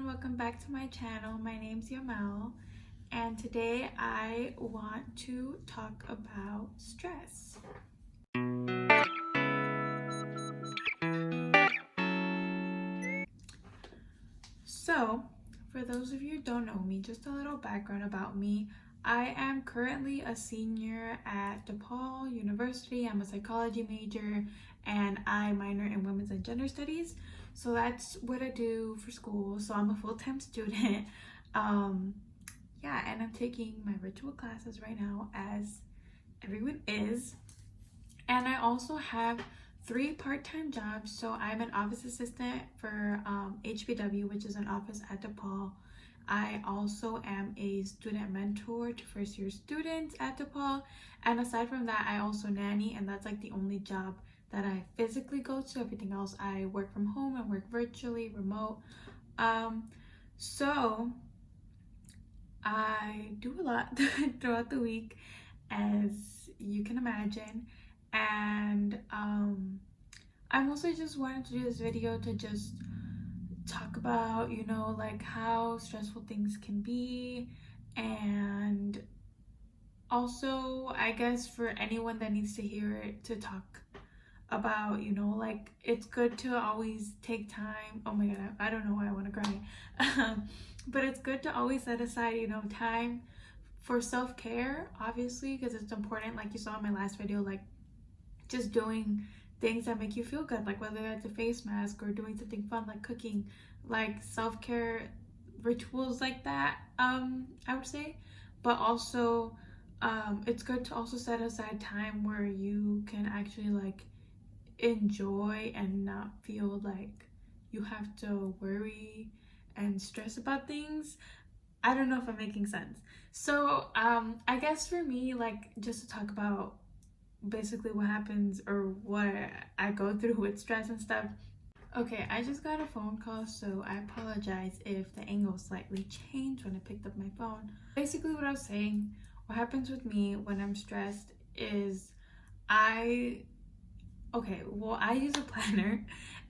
everyone, welcome back to my channel. My name's Yamel, and today I want to talk about stress. So, for those of you who don't know me, just a little background about me. I am currently a senior at DePaul University. I'm a psychology major and I minor in women's and gender studies. So that's what I do for school. So I'm a full-time student. And I'm taking my virtual classes right now, as everyone is. And I also have 3 part-time jobs. So I'm an office assistant for HBW, which is an office at DePaul. I also am a student mentor to first-year students at DePaul. And aside from that, I also nanny, and that's like the only job that I physically go to. Everything else, I work from home and work virtually, remote. So I do a lot throughout the week, as you can imagine. And I mostly just wanted to do this video to just talk about, like how stressful things can be, and also I guess for anyone that needs to hear it, to talk about, like it's good to always take time. Oh my god, I don't know why I want to cry. But it's good to always set aside, time for self-care, obviously, because it's important. Like you saw in my last video, like just doing things that make you feel good, like whether that's a face mask or doing something fun like cooking, like self-care rituals like that, I would say. But also it's good to also set aside time where you can actually like enjoy and not feel like you have to worry and stress about things. I don't know if I'm making sense. So I guess for me, like, just to talk about basically what happens or what I go through with stress and stuff. Okay, I just got a phone call, so I apologize if the angle slightly changed when I picked up my phone. Basically what I was saying, what happens with me when I'm stressed is I use a planner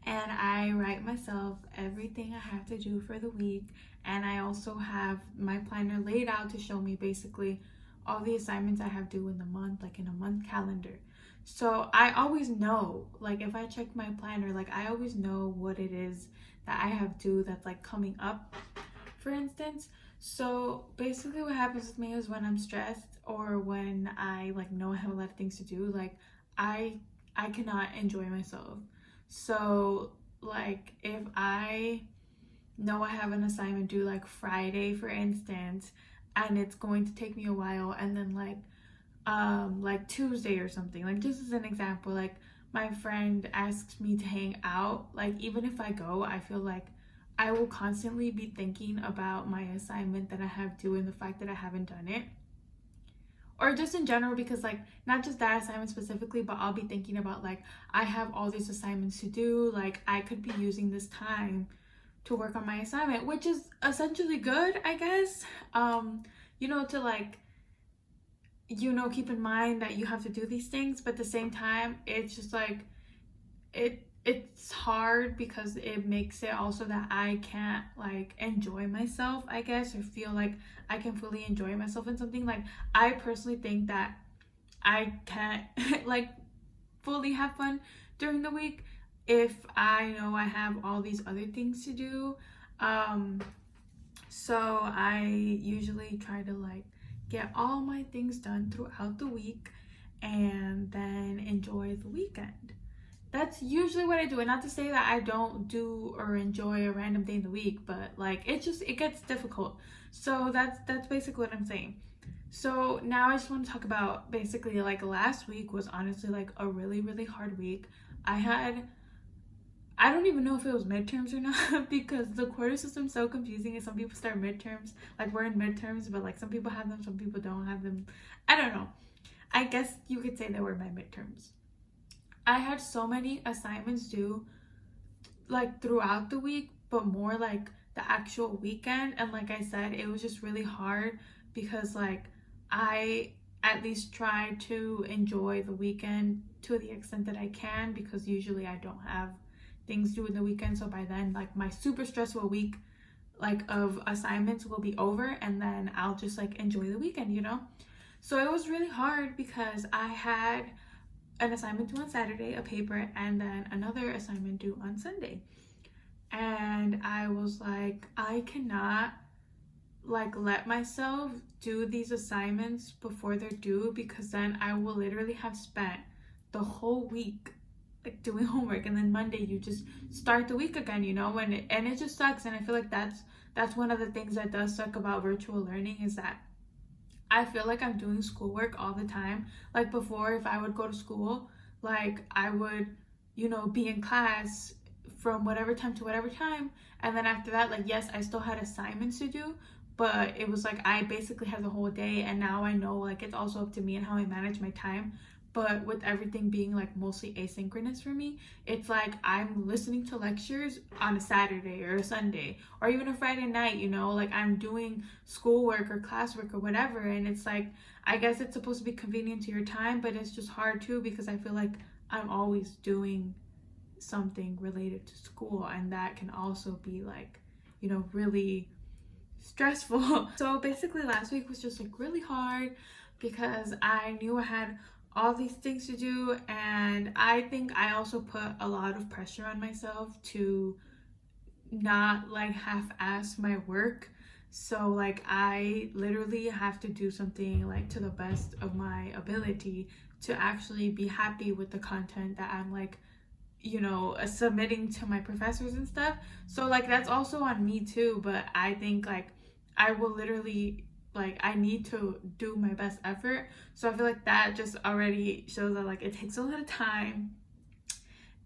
and I write myself everything I have to do for the week, and I also have my planner laid out to show me basically all the assignments I have due in the month, like in a month calendar. So I always know, like if I check my planner, like I always know what it is that I have due that's like coming up, for instance. So basically what happens with me is when I'm stressed or when I like know I have a lot of things to do, like I cannot enjoy myself. So like if I know I have an assignment due like Friday, for instance, and it's going to take me a while, and then like Tuesday or something, like just as an example, like my friend asks me to hang out, like even if I go, I feel like I will constantly be thinking about my assignment that I have due and the fact that I haven't done it, or just in general, because like not just that assignment specifically, but I'll be thinking about like I have all these assignments to do, like I could be using this time to work on my assignment, which is essentially good, I guess, to like keep in mind that you have to do these things, but at the same time it's just like it's hard because it makes it also that I can't like enjoy myself, I guess, or feel like I can fully enjoy myself in something. Like I personally think that I can't like fully have fun during the week if I know I have all these other things to do. So I usually try to like get all my things done throughout the week and then enjoy the weekend. That's usually what I do. And not to say that I don't do or enjoy a random day in the week, but like it gets difficult. So that's basically what I'm saying. So now I just want to talk about basically like last week was honestly like a really, really hard week. I don't even know if it was midterms or not because the quarter system's so confusing, and some people start midterms, like we're in midterms, but like some people have them, some people don't have them. I don't know. I guess you could say they were my midterms. I had so many assignments due like throughout the week, but more like the actual weekend. And like I said, it was just really hard because like I at least try to enjoy the weekend to the extent that I can, because usually I don't have things due in the weekend. So by then, like my super stressful week like of assignments will be over, and then I'll just like enjoy the weekend, you know? So it was really hard because I had an assignment due on Saturday, a paper, and then another assignment due on Sunday. And I was like, I cannot like let myself do these assignments before they're due, because then I will literally have spent the whole week like doing homework, and then Monday you just start the week again, you know, and it just sucks. And I feel like that's one of the things that does suck about virtual learning, is that I feel like I'm doing schoolwork all the time. Like before, if I would go to school, like I would, you know, be in class from whatever time to whatever time. And then after that, like, yes, I still had assignments to do, but it was like I basically had the whole day. And now I know like it's also up to me and how I manage my time. But with everything being like mostly asynchronous for me, it's like I'm listening to lectures on a Saturday or a Sunday or even a Friday night, you know, like I'm doing schoolwork or classwork or whatever. And it's like, I guess it's supposed to be convenient to your time, but it's just hard too, because I feel like I'm always doing something related to school, and that can also be like, you know, really stressful. So basically last week was just like really hard because I knew I had all these things to do, and I think I also put a lot of pressure on myself to not like half-ass my work. So like I literally have to do something like to the best of my ability to actually be happy with the content that I'm like, you know, submitting to my professors and stuff. So like that's also on me too, but I think like I will literally, like, I need to do my best effort. So I feel like that just already shows that like it takes a lot of time.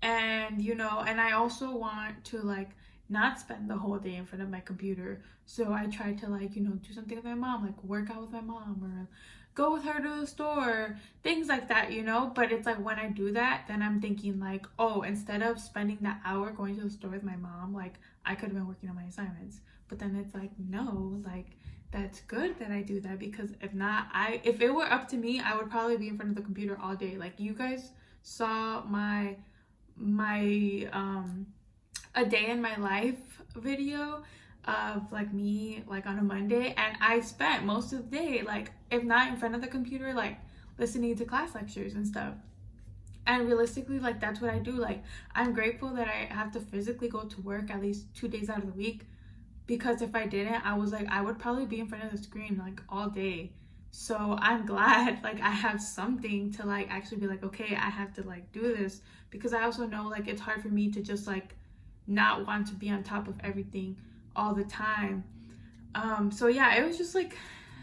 And you know, and I also want to like not spend the whole day in front of my computer. So I try to like, you know, do something with my mom, like work out with my mom or go with her to the store, things like that, you know. But it's like when I do that, then I'm thinking like, oh, instead of spending that hour going to the store with my mom, like I could have been working on my assignments. But then it's like, no, like that's good that I do that, because if not, if it were up to me, I would probably be in front of the computer all day. Like you guys saw my a day in my life video of like me like on a Monday, and I spent most of the day, like if not in front of the computer, like listening to class lectures and stuff. And realistically, like that's what I do. Like I'm grateful that I have to physically go to work at least 2 days out of the week, because if I didn't, I was like, I would probably be in front of the screen like all day. So I'm glad like I have something to like actually be like, okay, I have to like do this, because I also know like it's hard for me to just like not want to be on top of everything all the time. So yeah, it was just like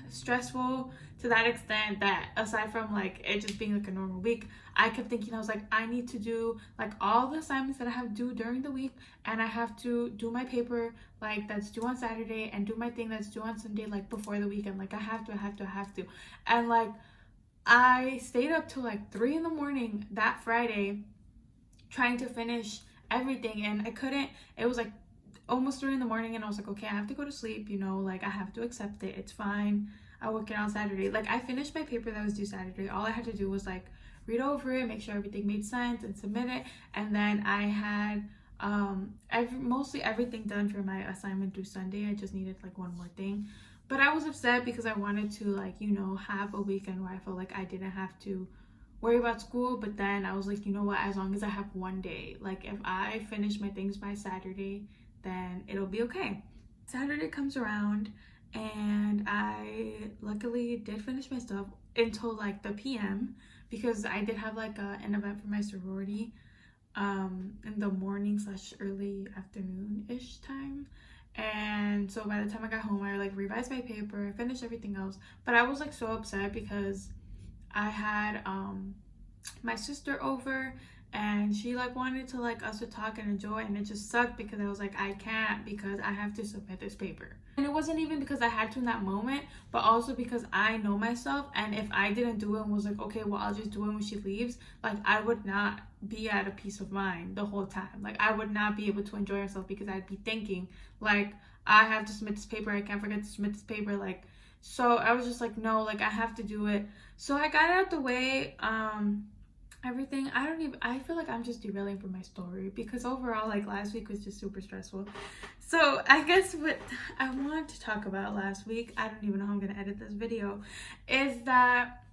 stressful to that extent that aside from like it just being like a normal week, I kept thinking, I was like, I need to do like all the assignments that I have due during the week, and I have to do my paper like that's due on Saturday, and do my thing that's due on Sunday, like before the weekend. Like I have to. And like I stayed up till like 3 in the morning that Friday trying to finish everything, and I couldn't. It was like almost 3 in the morning, and I was like, okay, I have to go to sleep, you know, like I have to accept it, it's fine, I'll work it on Saturday. Like I finished my paper that was due Saturday. All I had to do was like read over it, make sure everything made sense, and submit it. And then I had mostly everything done for my assignment due Sunday. I just needed like one more thing. But I was upset because I wanted to like, you know, have a weekend where I felt like I didn't have to worry about school. But then I was like, you know what, as long as I have one day, like if I finish my things by Saturday, then it'll be okay. Saturday comes around, and I luckily did finish my stuff until like the PM, because I did have like an event for my sorority in the morning slash early afternoon-ish time. And so by the time I got home, I like revised my paper, finished everything else. But I was like so upset because I had my sister over, and she like wanted to like us to talk and enjoy, and it just sucked because I was like, I can't, because I have to submit this paper. And it wasn't even because I had to in that moment, but also because I know myself, and if I didn't do it and was like, okay, well, I'll just do it when she leaves, like I would not be at a peace of mind the whole time. Like I would not be able to enjoy myself, because I'd be thinking like, I have to submit this paper, I can't forget to submit this paper. Like, so I was just like, no, like I have to do it. So I got it out the way. everything. I feel like I'm just derailing from my story because overall, like, last week was just super stressful. So I guess what I wanted to talk about last week, I don't even know how I'm gonna edit this video, is that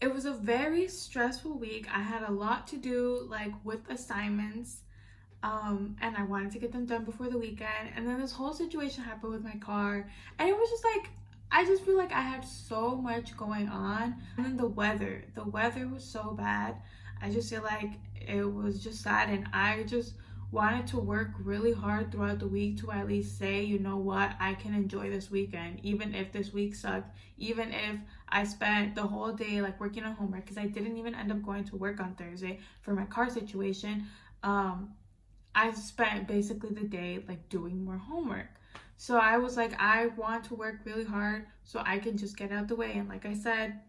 it was a very stressful week. I had a lot to do, like, with assignments, and I wanted to get them done before the weekend. And then this whole situation happened with my car, and it was just like, I just feel like I had so much going on. And then the weather was so bad. I just feel like it was just sad, and I just wanted to work really hard throughout the week to at least say, you know what, I can enjoy this weekend, even if this week sucked, even if I spent the whole day like working on homework, because I didn't even end up going to work on Thursday for my car situation. I spent basically the day like doing more homework. So I was like, I want to work really hard so I can just get out the way. And like I said,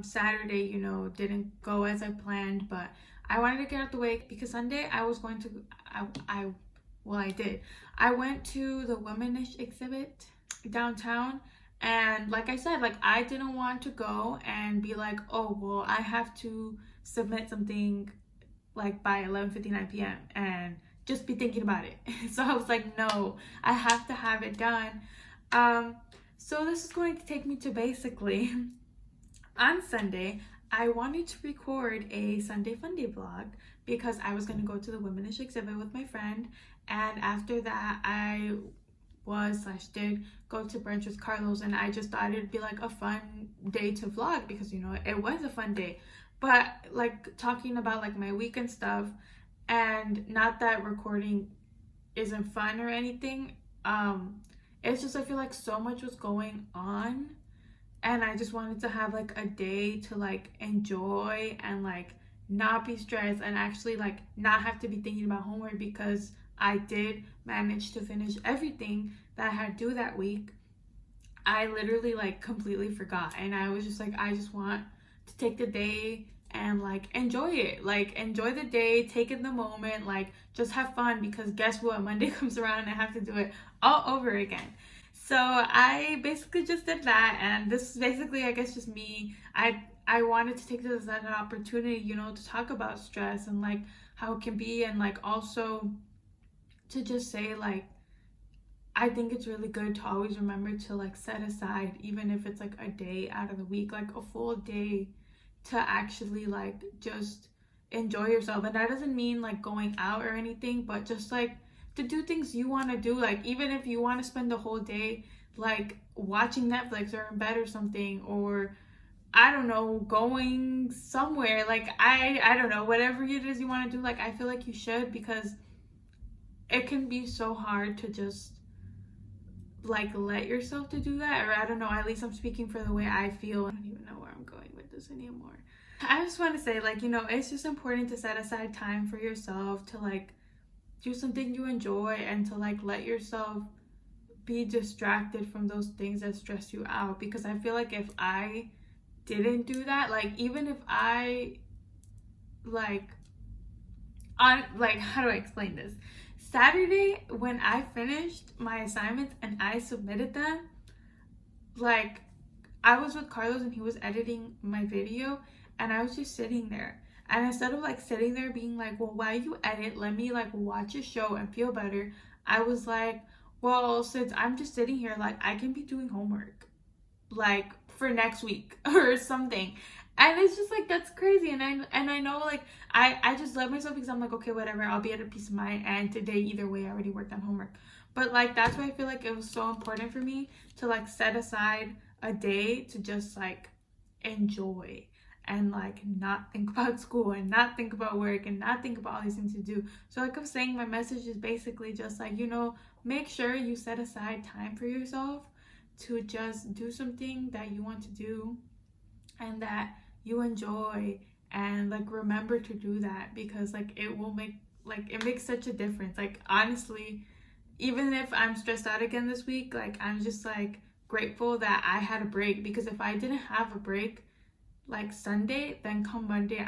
Saturday, didn't go as I planned, but I wanted to get out the way because Sunday I was going to, I did. I went to the Womanish exhibit downtown. And like I said, like, I didn't want to go and be like, oh, well, I have to submit something like by 11:59 p.m. and just be thinking about it. So I was like, no, I have to have it done. So this is going to take me to basically on Sunday, I wanted to record a Sunday Funday vlog because I was going to go to the Womanish exhibit with my friend. And after that, I did go to brunch with Carlos, and I just thought it'd be like a fun day to vlog because, it was a fun day. But like talking about like my weekend stuff, and not that recording isn't fun or anything, it's just I feel like so much was going on, and I just wanted to have like a day to like enjoy and like not be stressed and actually like not have to be thinking about homework, because I did manage to finish everything that I had to do that week. I literally like completely forgot, and I was just like, I just want to take the day and like enjoy it, like enjoy the day, take in the moment, like just have fun, because guess what, Monday comes around and I have to do it all over again. So I basically just did that, and this is basically, I guess, just me. I wanted to take this as an opportunity, to talk about stress and like how it can be, and like also to just say like, I think it's really good to always remember to like set aside, even if it's like a day out of the week, like a full day, to actually like just enjoy yourself. And that doesn't mean like going out or anything, but just like to do things you want to do. Like, even if you want to spend the whole day like watching Netflix or in bed or something, or I don't know, going somewhere, like I don't know, whatever it is you want to do, like I feel like you should, because it can be so hard to just like let yourself to do that. Or I don't know, at least I'm speaking for the way I feel. I don't even know where I'm going with this anymore. I just want to say, like, it's just important to set aside time for yourself to like do something you enjoy, and to like let yourself be distracted from those things that stress you out. Because I feel like if I didn't do that, like even if I like how do I explain this? Saturday, when I finished my assignments and I submitted them, like I was with Carlos and he was editing my video, and I was just sitting there. And instead of like sitting there being like, well, while you edit, let me like watch a show and feel better, I was like, well, since I'm just sitting here, like I can be doing homework like for next week or something. And it's just like, that's crazy. And I know, like I just let myself, because I'm like, okay, whatever, I'll be at a peace of mind, and today either way I already worked on homework. But like that's why I feel like it was so important for me to like set aside a day to just like enjoy, and like not think about school, and not think about work, and not think about all these things to do. So like I'm saying, my message is basically just like, make sure you set aside time for yourself to just do something that you want to do and that you enjoy, and like remember to do that, because like it will make, like it makes such a difference. Like honestly, even if I'm stressed out again this week, like I'm just like grateful that I had a break, because if I didn't have a break like Sunday, then come Monday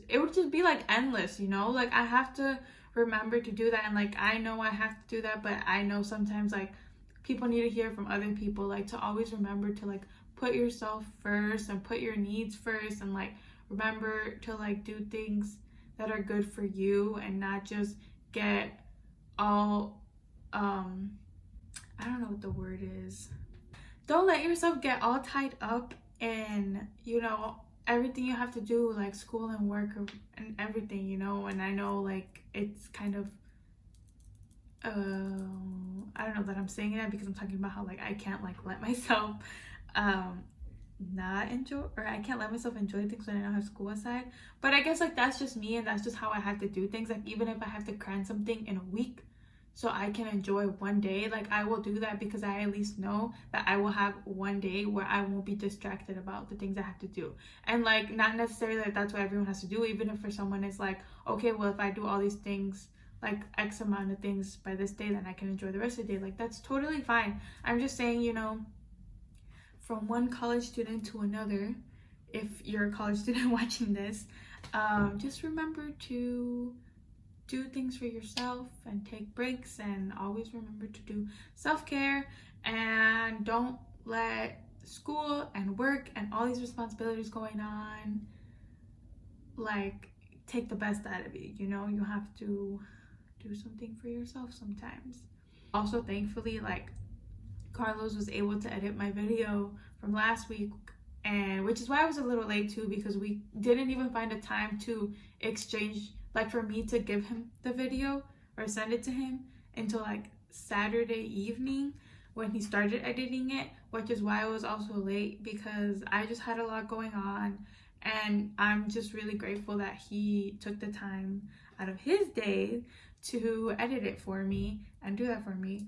it would just be like endless, like I have to remember to do that. And like I know I have to do that, but I know sometimes like people need to hear from other people, like to always remember to like put yourself first and put your needs first, and like remember to like do things that are good for you and not just get all I don't know what the word is. Don't let yourself get all tied up in, you know, everything you have to do, like school and work and everything, you know. And I know like it's kind of I don't know that I'm saying that because I'm talking about how like I can't like let myself not enjoy, or I can't let myself enjoy things when I don't have school aside. But I guess like that's just me, and that's just how I have to do things. Like even if I have to cram something in a week so I can enjoy one day, like I will do that because I at least know that I will have one day where I won't be distracted about the things I have to do. And like not necessarily that that's what everyone has to do, even if for someone it's like, okay, well if I do all these things, like X amount of things by this day, then I can enjoy the rest of the day. Like that's totally fine. I'm just saying, you know, from one college student to another, if you're a college student watching this, just remember to do things for yourself and take breaks, and always remember to do self-care, and don't let school and work and all these responsibilities going on like take the best out of you. You know, you have to do something for yourself sometimes. Also, thankfully, like Carlos was able to edit my video from last week, and which is why I was a little late too, because we didn't even find a time to exchange, like for me to give him the video or send it to him until like Saturday evening when he started editing it, which is why I was also late, because I just had a lot going on. And I'm just really grateful that he took the time out of his day to edit it for me and do that for me.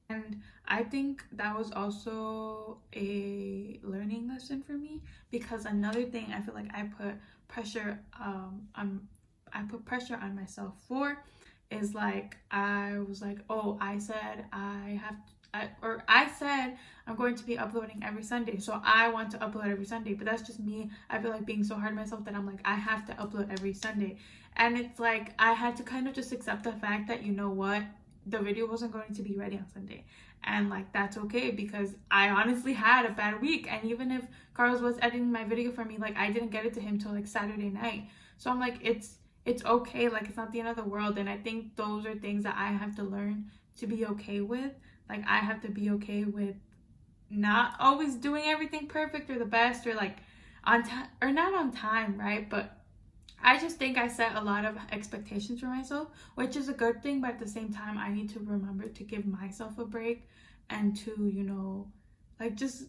And I think that was also a learning lesson for me, because another thing I feel like I put pressure on myself for is like, I was like, oh, I said I'm going to be uploading every Sunday, so I want to upload every Sunday. But that's just me. I feel like being so hard on myself that I'm like, I have to upload every Sunday. And it's like I had to kind of just accept the fact that, you know what, the video wasn't going to be ready on Sunday, and like that's okay, because I honestly had a bad week. And even if Carlos was editing my video for me, like I didn't get it to him till like Saturday night. So I'm like, it's okay, like it's not the end of the world. And I think those are things that I have to learn to be okay with. Like I have to be okay with not always doing everything perfect or the best, or like on time or not on time, right? But I just think I set a lot of expectations for myself, which is a good thing. But at the same time, I need to remember to give myself a break and to, you know, like just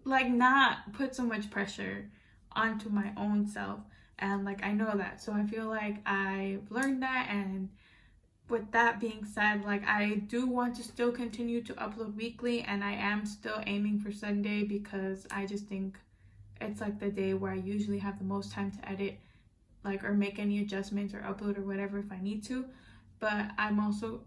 like not put so much pressure onto my own self. And like I know that, so I feel like I've learned that. And with that being said, like I do want to still continue to upload weekly, and I am still aiming for Sunday, because I just think it's like the day where I usually have the most time to edit, like, or make any adjustments or upload or whatever if I need to. But I'm also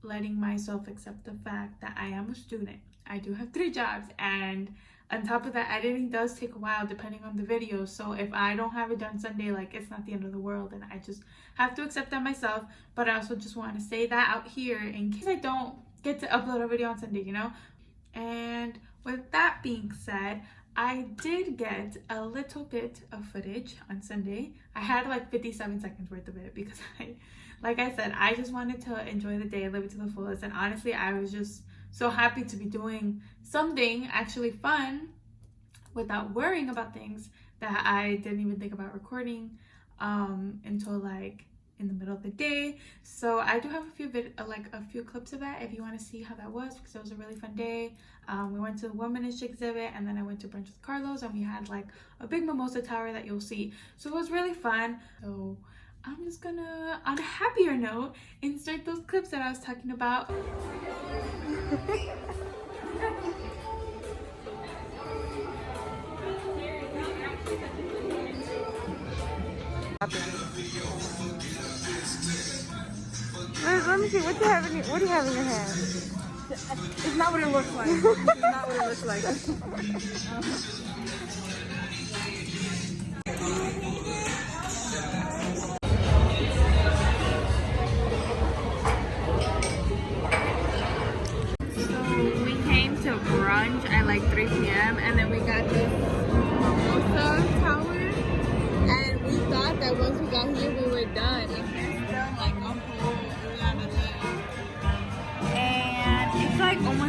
letting myself accept the fact that I am a student. I do have 3 jobs, and on top of that, editing does take a while depending on the video. So if I don't have it done Sunday, like it's not the end of the world, and I just have to accept that myself. But I also just want to say that out here in case I don't get to upload a video on Sunday, you know. And with that being said, I did get a little bit of footage on Sunday. I had like 57 seconds worth of it, because like I said, I just wanted to enjoy the day, live it to the fullest. And honestly, I was just so happy to be doing something actually fun without worrying about things that I didn't even think about recording until like in the middle of the day. So I do have a few clips of that if you want to see how that was, because it was a really fun day. We went to the Womanish exhibit, and then I went to brunch with Carlos, and we had like a big mimosa tower that you'll see. So it was really fun. So I'm just gonna, on a happier note, insert those clips that I was talking about. Let me see, what do you have in your hand? It's not what it looks like. It's not what it looks like. So we came to brunch at like 3 p.m. and then we got this mimosa tower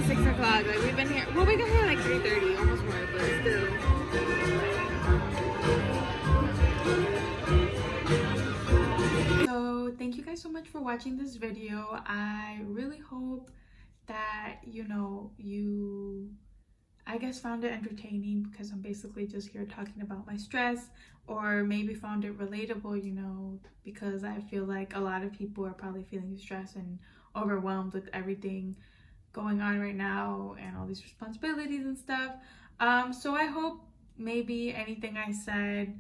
almost 6 o'clock. Like, we've been here. Well, we got here like 3:30, almost 4, but still. So thank you guys so much for watching this video. I really hope that you I guess found it entertaining, because I'm basically just here talking about my stress, or maybe found it relatable, because I feel like a lot of people are probably feeling stressed and overwhelmed with everything going on right now and all these responsibilities and stuff. So I hope maybe anything I said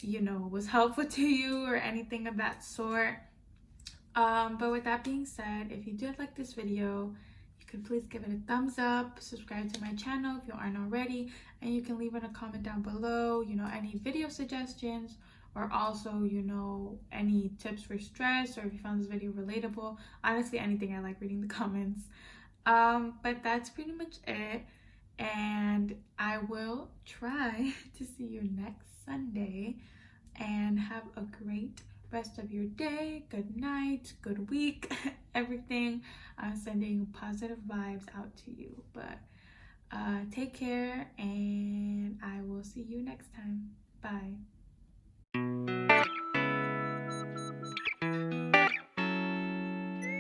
was helpful to you or anything of that sort. But with that being said, if you did like this video, you could please give it a thumbs up, subscribe to my channel if you aren't already, and you can leave in a comment down below, any video suggestions, or also, any tips for stress, or if you found this video relatable. Honestly, anything. I like reading the comments. But that's pretty much it, and I will try to see you next Sunday, and have a great rest of your day, good night, good week, everything. I'm sending positive vibes out to you. But take care, and I will see you next time. Bye.